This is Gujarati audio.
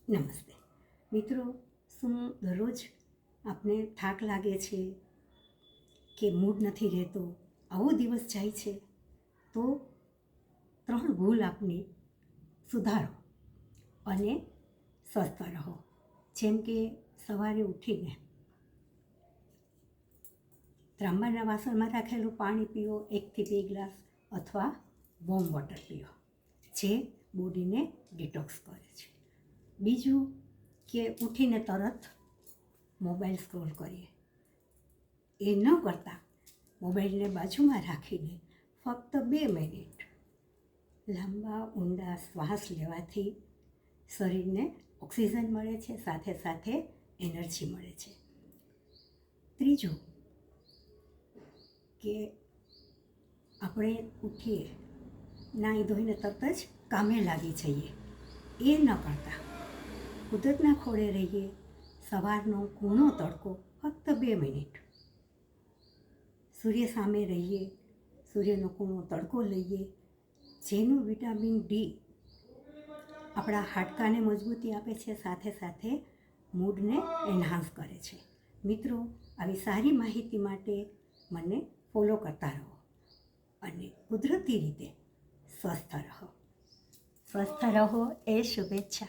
નમસ્તે મિત્રો, શું દરરોજ આપને થાક લાગે છે કે મૂડ નથી રહેતો, આવો દિવસ જાય છે તો 3 ભૂલ આપની સુધારો અને સ્વસ્થ રહો. જેમ કે સવારે ઉઠીને ત્રાંબાના વાસણમાં રાખેલું પાણી પીઓ, 1 થી 2 ગ્લાસ, અથવા વોર્મ વોટર પીઓ, જે બોડીને ડિટોક્સ કરે છે. બીજું કે ઉઠીને તરત મોબાઈલ સ્ક્રોલ કરીએ, એ ન કરતાં મોબાઈલને બાજુમાં રાખીને ફક્ત 2 મિનિટ લાંબા ઊંડા શ્વાસ લેવાથી શરીરને ઓક્સિજન મળે છે, સાથે સાથે એનર્જી મળે છે. ત્રીજું કે આપણે ઉઠીએ, નાહી ધોઈને તરત જ કામે લાગી જઈએ, એ ન કરતાં કુદરતના ખોળે રહીએ. સવારનો કૂણો તડકો ફક્ત 2 મિનિટ સૂર્ય સામે રહીએ, સૂર્યનો કૂણો તડકો લઈએ, જેનું વિટામિન ડી આપણા હાડકાને મજબૂતી આપે છે, સાથે સાથે મૂડને એન્હાન્સ કરે છે. મિત્રો, આવી સારી માહિતી માટે મને ફોલો કરતા રહો અને કુદરતી રીતે સ્વસ્થ રહો. સ્વસ્થ રહો એ શુભેચ્છા.